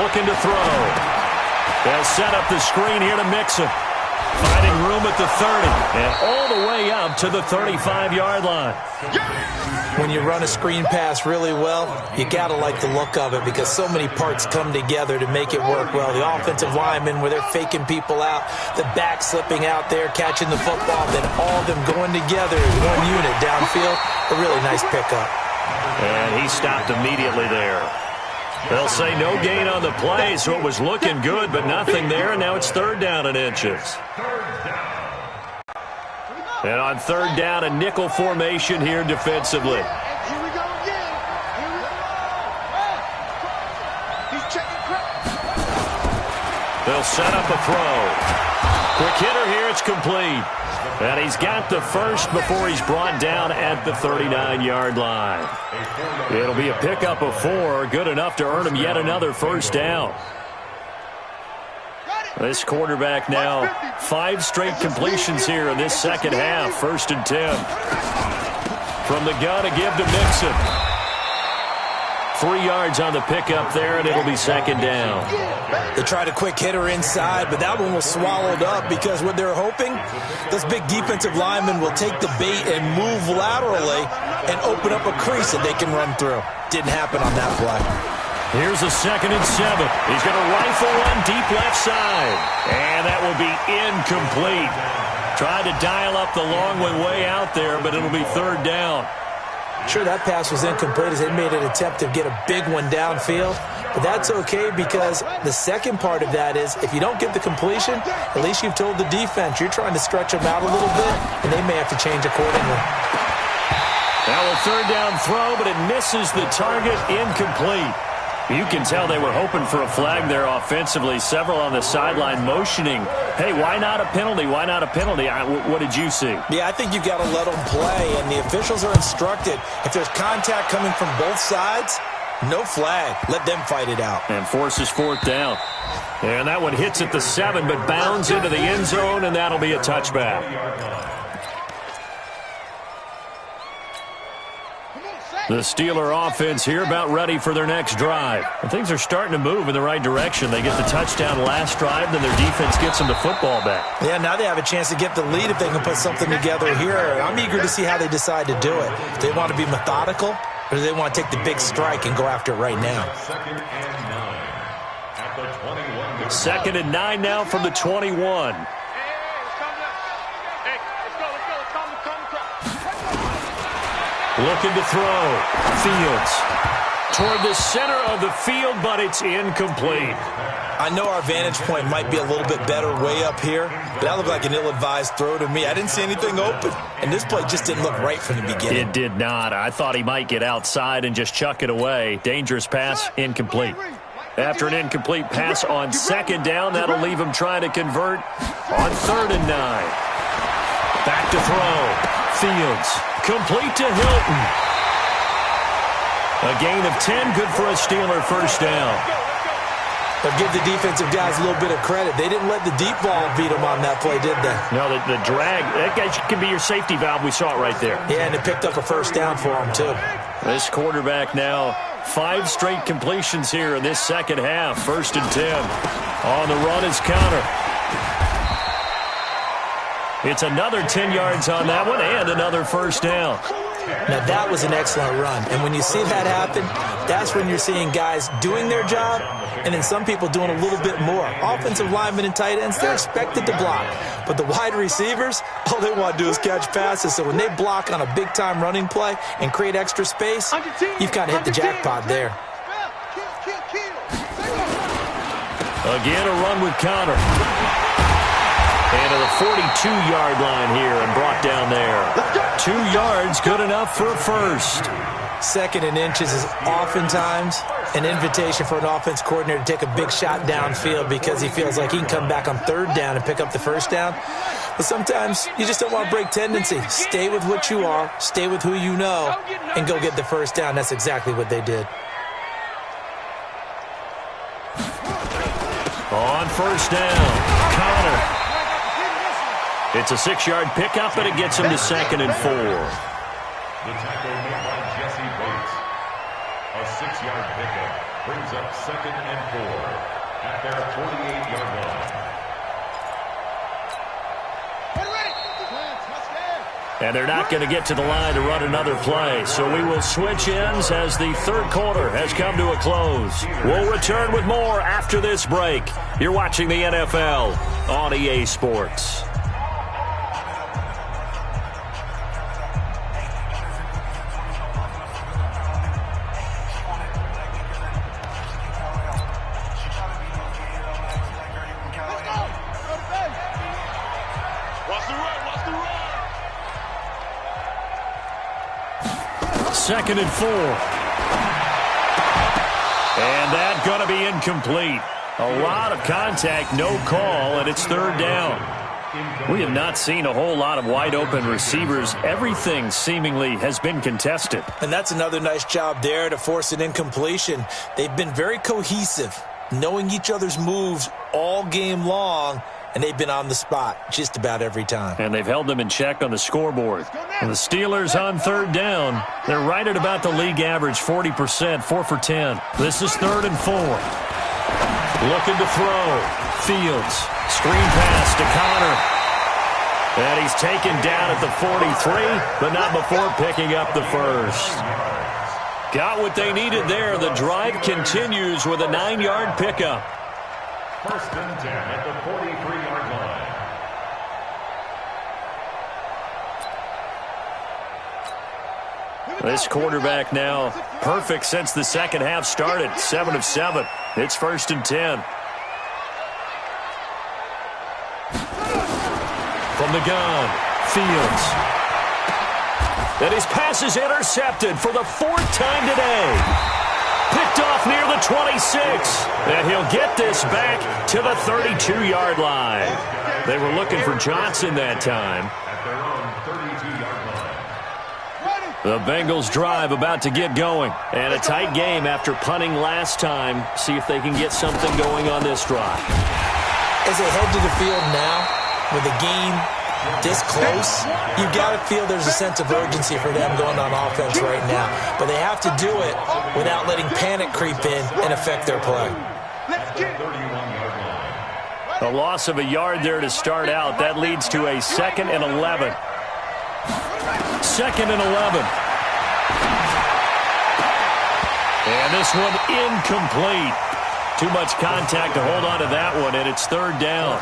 Looking to throw. They'll set up the screen here to Mixon. Finding room at the 30 and all the way up to the 35-yard line. When you run a screen pass really well, you got to like the look of it because so many parts come together to make it work well. The offensive linemen where they're faking people out, the back slipping out there, catching the football, then all of them going together as one unit downfield. A really nice pickup. And he stopped immediately there. They'll say no gain on the play, so it was looking good, but nothing there, and now it's 3rd down and inches. And on 3rd down, a nickel formation here defensively. Here we go again. Here we go. He's checking crap. They'll set up a throw. Quick hitter here, it's complete. And he's got the first before he's brought down at the 39-yard line. It'll be a pickup of 4, good enough to earn him yet another 1st down. This quarterback now 5 straight completions here in this second half. 1st and 10. From the gun, a give to Mixon. 3 yards on the pickup there, and it'll be 2nd down. They tried a quick hitter inside, but that one was swallowed up because what they're hoping, those big defensive linemen will take the bait and move laterally and open up a crease that they can run through. Didn't happen on that play. Here's a 2nd and 7. He's going to rifle one deep left side. And that will be incomplete. Tried to dial up the long one way out there, but it'll be 3rd down. Sure, that pass was incomplete as they made an attempt to get a big one downfield. But that's okay because the second part of that is if you don't get the completion, at least you've told the defense you're trying to stretch them out a little bit, and they may have to change accordingly. Now a 3rd down throw, but it misses the target, incomplete. You can tell they were hoping for a flag there offensively. Several on the sideline motioning, hey, why not a penalty? Why not a penalty? What did you see? Yeah, I think you've got to let them play, and the officials are instructed. If there's contact coming from both sides, no flag. Let them fight it out. And forces 4th down. And that one hits at the 7, but bounds into the end zone, and that'll be a touchback. The Steeler offense here about ready for their next drive. And things are starting to move in the right direction. They get the touchdown last drive, then their defense gets them the football back. Yeah, now they have a chance to get the lead if they can put something together here. I'm eager to see how they decide to do it. Do they want to be methodical, or do they want to take the big strike and go after it right now? 2nd and 9 now from the 21. Looking to throw. Fields toward the center of the field, but it's incomplete. I know our vantage point might be a little bit better way up here, but that looked like an ill-advised throw to me. I didn't see anything open, and this play just didn't look right from the beginning. It did not. I thought he might get outside and just chuck it away. Dangerous pass, incomplete. After an incomplete pass on second down, that'll leave him trying to convert on 3rd and 9. Back to throw. Fields. Complete to Hilton. A gain of 10, good for a Steeler first down. But give the defensive guys a little bit of credit. They didn't let the deep ball beat them on that play, did they? No, the drag, that guy can be your safety valve. We saw it right there. Yeah, and it picked up a first down for them, too. This quarterback now, 5 straight completions here in this second half. 1st and 10. On the run is Connor. It's another 10 yards on that one and another first down. Now, that was an excellent run. And when you see that happen, that's when you're seeing guys doing their job and then some people doing a little bit more. Offensive linemen and tight ends, they're expected to block. But the wide receivers, all they want to do is catch passes. So when they block on a big-time running play and create extra space, you've kind of hit the jackpot there. Again, a run with Connor. And to the 42-yard line here and brought down there. 2 yards, good enough for a first. 2nd and inches is oftentimes an invitation for an offense coordinator to take a big shot downfield because he feels like he can come back on 3rd down and pick up the first down. But sometimes you just don't want to break tendency. Stay with what you are, stay with who you know, and go get the first down. That's exactly what they did. On first down, Connor. It's a 6-yard pickup, and it gets him to 2nd and 4. The tackle made by Jesse Bates. A 6-yard pickup brings up 2nd and 4 at their 48-yard line. And they're not going to get to the line to run another play, so we will switch ends as the 3rd quarter has come to a close. We'll return with more after this break. You're watching the NFL on EA Sports. Second and 4. And that's going to be incomplete. A lot of contact, no call, and it's 3rd down. We have not seen a whole lot of wide-open receivers. Everything seemingly has been contested. And that's another nice job there to force an incompletion. They've been very cohesive, knowing each other's moves all game long, and they've been on the spot just about every time. And they've held them in check on the scoreboard. And the Steelers on 3rd down. They're right at about the league average, 40%, 4 for 10. This is 3rd and 4. Looking to throw. Fields. Screen pass to Connor. And he's taken down at the 43, but not before picking up the first. Got what they needed there. The drive continues with a 9-yard pickup. 1st and 10 at the 43-yard line. This quarterback now perfect since the second half started. 7 of 7. It's 1st and 10. From the gun, Fields. And his pass is intercepted for the 4th time today. Picked off near the 26. And he'll get this back to the 32-yard line. They were looking for Johnson that time. At their own 32-yard line. The Bengals drive about to get going. And a tight game after punting last time. See if they can get something going on this drive. As they head to the field now, with the game this close, you've got to feel there's a sense of urgency for them going on offense right now. But they have to do it without letting panic creep in and affect their play. A loss of a yard there to start out. That leads to a 2nd and 11. 2nd and 11. And this one incomplete. Too much contact to hold on to that one, and it's 3rd down.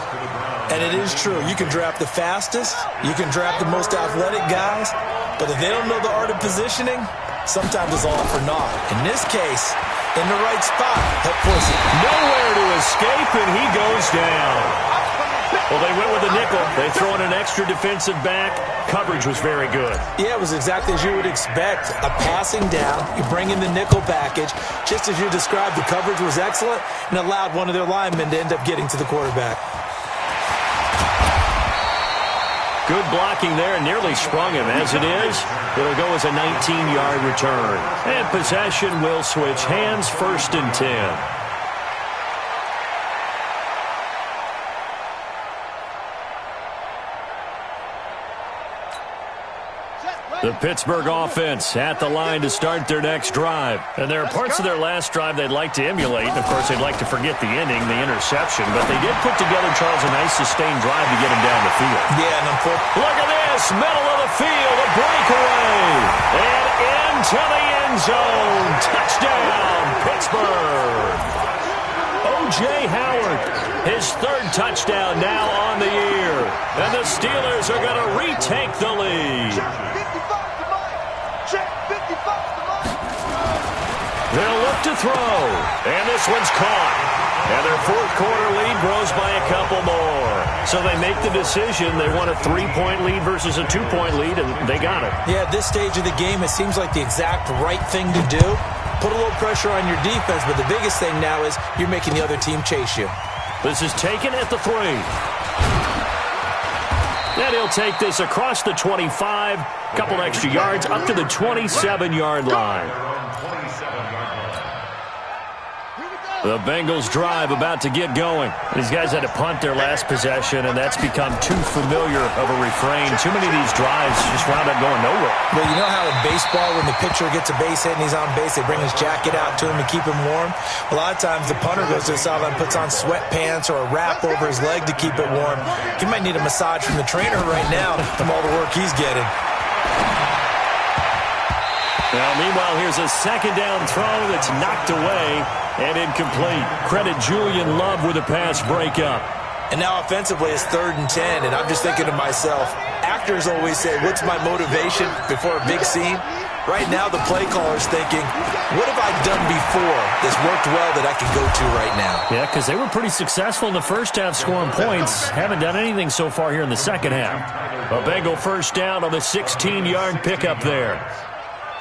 And it is true. You can draft the fastest. You can draft the most athletic guys. But if they don't know the art of positioning, sometimes it's all for naught. In this case, in the right spot, help force it. Nowhere to escape, and he goes down. Well, they went with a nickel. They throw in an extra defensive back. Coverage was very good. Yeah, it was exactly as you would expect. A passing down, you bring in the nickel package. Just as you described, the coverage was excellent and allowed one of their linemen to end up getting to the quarterback. Good blocking there, and nearly sprung him. As it is, it'll go as a 19-yard return. And possession will switch hands, 1st and 10. The Pittsburgh offense at the line to start their next drive. And there are parts of their last drive they'd like to emulate. And, of course, they'd like to forget the ending, the interception. But they did put together, Charles, a nice sustained drive to get him down the field. Yeah, and look at this. Middle of the field, a breakaway. And into the end zone. Touchdown, Pittsburgh. O.J. Howard, his 3rd touchdown now on the year. And the Steelers are going to retake the lead. They'll look to throw, and this one's caught. And their 4th quarter lead grows by a couple more. So they make the decision. They want a 3-point lead versus a 2-point lead, and they got it. Yeah, at this stage of the game, it seems like the exact right thing to do. Put a little pressure on your defense, but the biggest thing now is you're making the other team chase you. This is taken at the 3. And he'll take this across the 25, couple extra yards, up to the 27-yard line. The Bengals drive about to get going. These guys had to punt their last possession, and that's become too familiar of a refrain. Too many of these drives just wound up going nowhere. Well, you know how in baseball, when the pitcher gets a base hit and he's on base, they bring his jacket out to him to keep him warm? A lot of times the punter goes to the sideline, puts on sweatpants or a wrap over his leg to keep it warm. He might need a massage from the trainer right now from all the work he's getting. Now, meanwhile, here's a 2nd down throw that's knocked away and incomplete. Credit Julian Love with a pass breakup. And now offensively it's 3rd and 10, and I'm just thinking to myself, actors always say, what's my motivation before a big scene? Right now the play caller's thinking, what have I done before that's worked well that I can go to right now? Yeah, because they were pretty successful in the first half scoring points. Haven't done anything so far here in the second half. A Bengal 1st down on the 16-yard pickup there.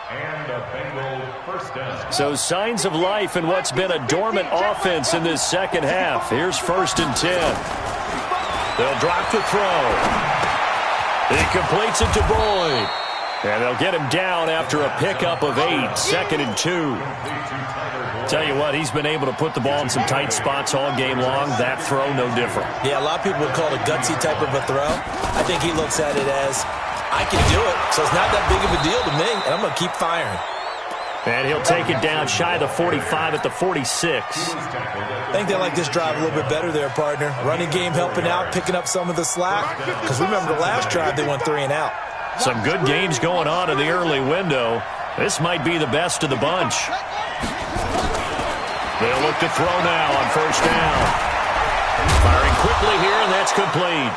And a Bengal 1st down. So signs of life in what's been a dormant offense in this second half. Here's 1st and 10. They'll drop the throw. He completes it to Boyd. And they'll get him down after a pickup of 8, 2nd and 2. Tell you what, he's been able to put the ball in some tight spots all game long. That throw, no different. Yeah, a lot of people would call it a gutsy type of a throw. I think he looks at it as, I can do it, so it's not that big of a deal to me, and I'm going to keep firing. And he'll take it down shy of the 45 at the 46. I think they like this drive a little bit better there, partner. Running game helping out, picking up some of the slack. Because remember the last drive, they went 3 and out. Some good games going on in the early window. This might be the best of the bunch. They'll look to throw now on 1st down. Firing quickly here, and that's complete.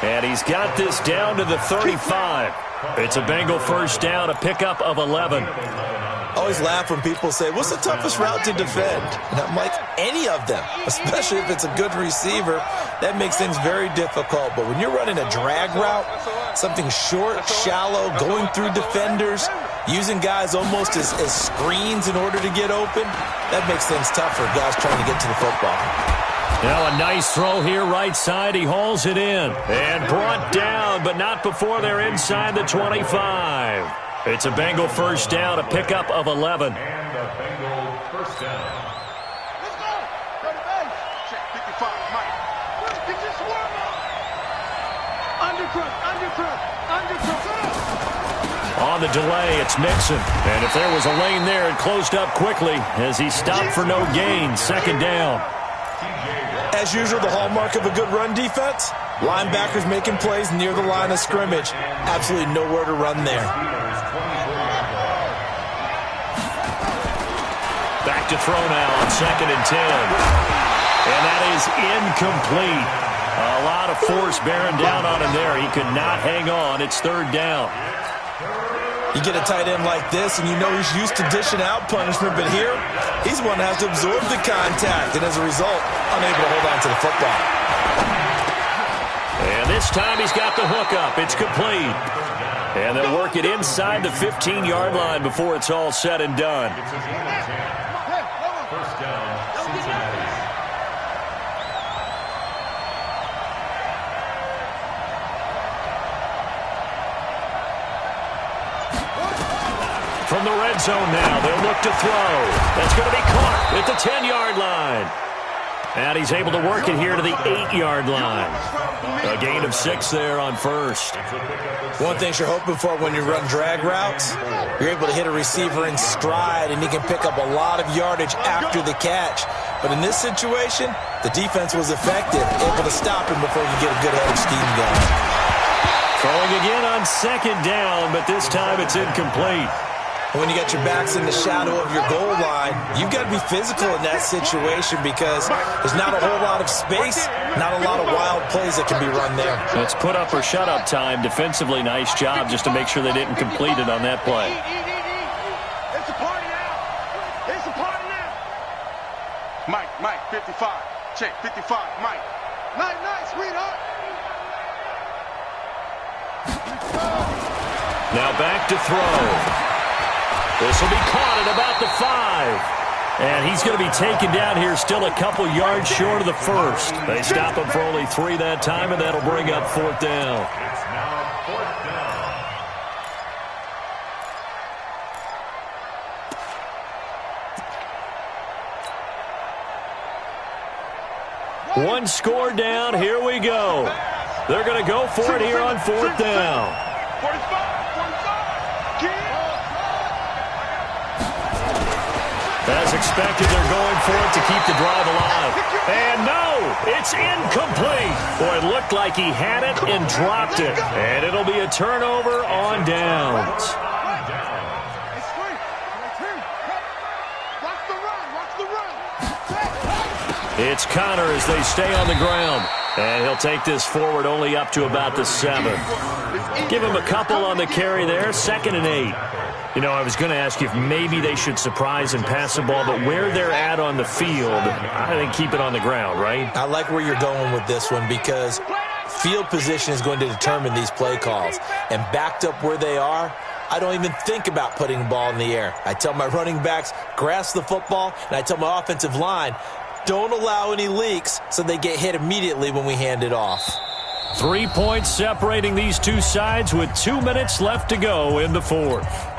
And he's got this down to the 35. It's a Bengal 1st down, a pickup of 11. I always laugh when people say, what's the toughest route to defend? And I'm like, any of them, especially if it's a good receiver. That makes things very difficult. But when you're running a drag route, something short, shallow, going through defenders, using guys almost as screens in order to get open, that makes things tough for guys trying to get to the football. Now a nice throw here right side. He hauls it in and brought down, but not before they're inside the 25. It's a Bengal 1st down, a pickup of 11. And a Bengal 1st down. Let's go. Go to base. Check 55, Mike. Get this warm up. Undercut. On the delay, it's Mixon. And if there was a lane there, it closed up quickly as he stopped for no gain. 2nd down. As usual, the hallmark of a good run defense, linebackers making plays near the line of scrimmage. Absolutely nowhere to run there. Back to throw now on 2nd and 10. And that is incomplete. A lot of force bearing down on him there. He could not hang on. It's 3rd down. You get a tight end like this, and you know he's used to dishing out punishment, but here, he's one that has to absorb the contact, and as a result, unable to hold on to the football. And this time he's got the hook up. It's complete. And they'll work it inside the 15-yard line before it's all said and done. First down, Cincinnati. From the red zone now, they'll look to throw. That's going to be caught at the 10-yard line. And he's able to work it here to the 8-yard line. A gain of 6 there on first. One thing you're hoping for when you run drag routes, you're able to hit a receiver in stride, and he can pick up a lot of yardage after the catch. But in this situation, the defense was effective, able to stop him before you get a good head of steam going. Throwing again on second down, but this time it's incomplete. When you got your backs in the shadow of your goal line, you've got to be physical in that situation because there's not a whole lot of space, not a lot of wild plays that can be run there. It's put up or shut up time. Defensively, nice job just to make sure they didn't complete it on that play. It's a party now. It's a party now. Mike, 55. Check, 55, Mike. Night, sweetheart. Now back to throw. This will be caught at about the 5. And he's going to be taken down here still a couple yards short of the first. They stop him for only 3 that time, and that'll bring up 4th down. It's now 4th down. One score down. Here we go. They're going to go for it here on 4th down. 45. As expected, they're going for it to keep the drive alive. And no, it's incomplete. Boy, it looked like he had it and dropped it. And it'll be a turnover on downs. It's Connor as they stay on the ground. And he'll take this forward only up to about the 7. Give him a couple on the carry there. 2nd and 8. You know, I was going to ask you if maybe they should surprise and pass the ball, but where they're at on the field, I think keep it on the ground, right? I like where you're going with this one because field position is going to determine these play calls. And backed up where they are, I don't even think about putting the ball in the air. I tell my running backs, grasp the football, and I tell my offensive line, don't allow any leaks so they get hit immediately when we hand it off. 3 points separating these two sides with 2 minutes left to go in the 4th.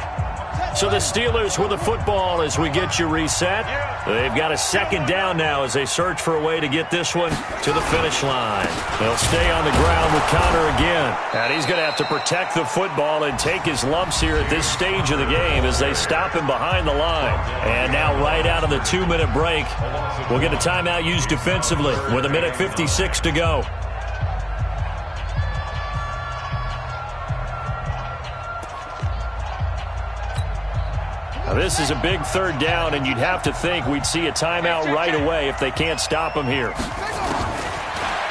So the Steelers with the football as we get you reset. They've got a 2nd down now as they search for a way to get this one to the finish line. They'll stay on the ground with Connor again. And he's going to have to protect the football and take his lumps here at this stage of the game as they stop him behind the line. And now right out of the 2-minute break, we'll get a timeout used defensively with 1:56 to go. Now this is a big 3rd down, and you'd have to think we'd see a timeout right away if they can't stop him here.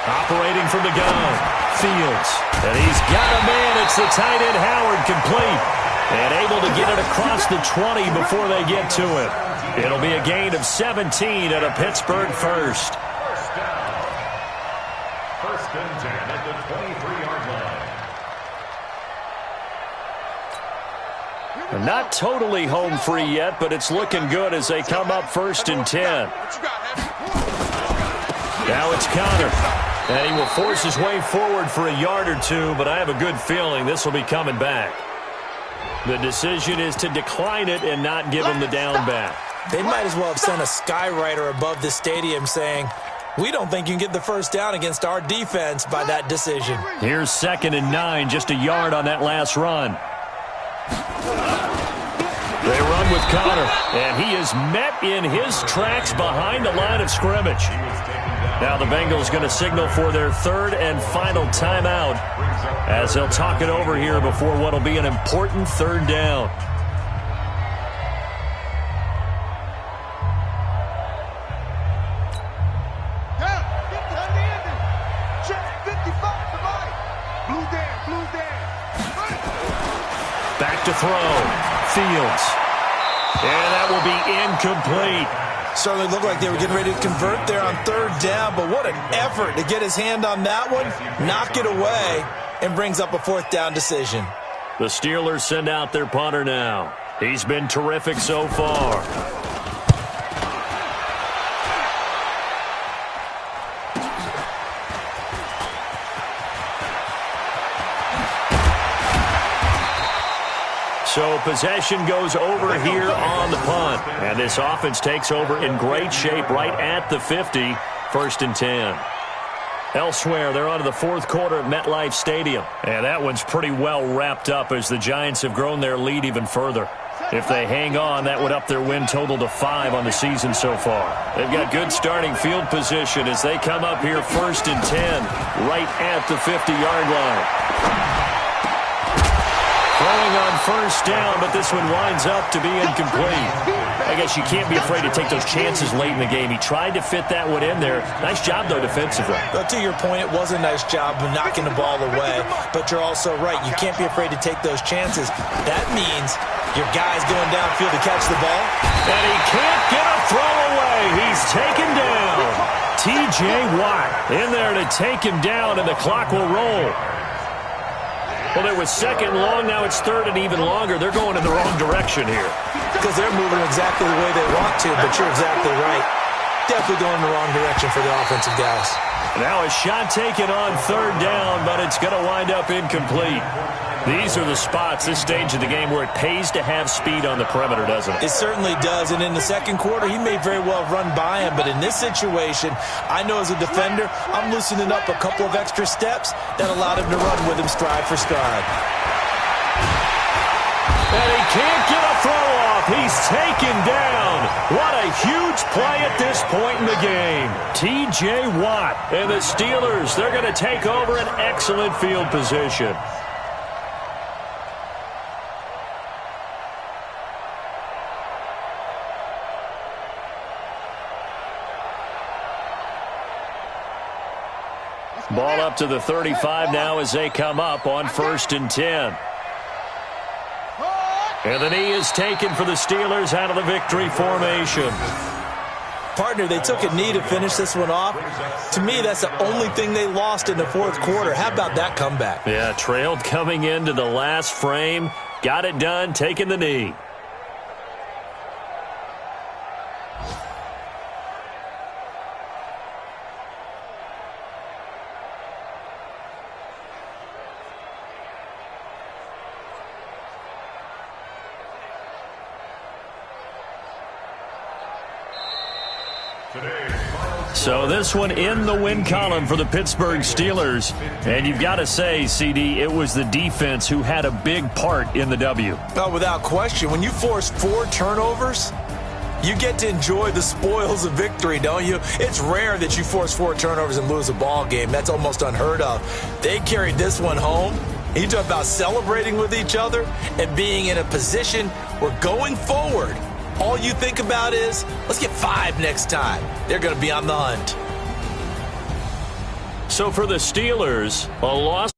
Operating from the gun, Fields. And he's got a man. It's the tight end Howard, complete. And able to get it across the 20 before they get to it. It'll be a gain of 17 at a Pittsburgh first. First and 10 at the 23-yard line. Not totally home free yet, but it's looking good as they come up 1st and 10. Now it's Connor. And he will force his way forward for a yard or 2, but I have a good feeling this will be coming back. The decision is to decline it and not give him the down back. They might as well have sent a skywriter above the stadium saying, we don't think you can get the 1st down against our defense by that decision. Here's 2nd and 9, just a yard on that last run. They run with Connor, and he is met in his tracks behind the line of scrimmage. Now the Bengals going to signal for their 3rd and final timeout as they'll talk it over here before what will be an important 3rd down. Back to throw. Fields. And that will be incomplete. Certainly looked like they were getting ready to convert there on third down, but what an effort to get his hand on that one, knock it away, and brings up a fourth down decision. The Steelers send out their punter now. He's been terrific so far. So possession goes over here on the punt. And this offense takes over in great shape right at the 50, 1st and 10. Elsewhere, they're on to the fourth quarter at MetLife Stadium. And that one's pretty well wrapped up as the Giants have grown their lead even further. If they hang on, that would up their win total to 5 on the season so far. They've got good starting field position as they come up here 1st and 10, right at the 50-yard line. Throwing on 1st down, but this one winds up to be incomplete. I guess you can't be afraid to take those chances late in the game. He tried to fit that one in there. Nice job, though, defensively. Well, to your point, it was a nice job of knocking the ball away, but you're also right. You can't be afraid to take those chances. That means your guy's going downfield to catch the ball. And he can't get a throw away. He's taken down. T.J. Watt in there to take him down, and the clock will roll. Well, it was 2nd and long. Now it's 3rd and even longer. They're going in the wrong direction here. Because they're moving exactly the way they want to, but you're exactly right. Definitely going in the wrong direction for the offensive guys. Now a shot taken on 3rd down, but it's going to wind up incomplete. These are the spots, this stage of the game, where it pays to have speed on the perimeter, doesn't it? It certainly does, and in the second quarter, he may very well have run by him, but in this situation, I know as a defender, I'm loosening up a couple of extra steps that allowed him to run with him stride for stride. And he can't get a throw off. He's taken down. What a huge play at this point in the game. T.J. Watt and the Steelers, they're going to take over an excellent field position. Ball up to the 35 now as they come up on 1st and 10. And the knee is taken for the Steelers out of the victory formation. Partner, they took a knee to finish this one off. To me, that's the only thing they lost in the fourth quarter. How about that comeback? Yeah, trailed coming into the last frame. Got it done, taking the knee. So this one in the win column for the Pittsburgh Steelers. And you've got to say, CD, it was the defense who had a big part in the W. Oh, without question. When you force 4 turnovers, you get to enjoy the spoils of victory, don't you? It's rare that you force 4 turnovers and lose a ball game. That's almost unheard of. They carried this one home. You talk about celebrating with each other and being in a position where going forward, all you think about is, let's get 5 next time. They're going to be on the hunt. So for the Steelers, a loss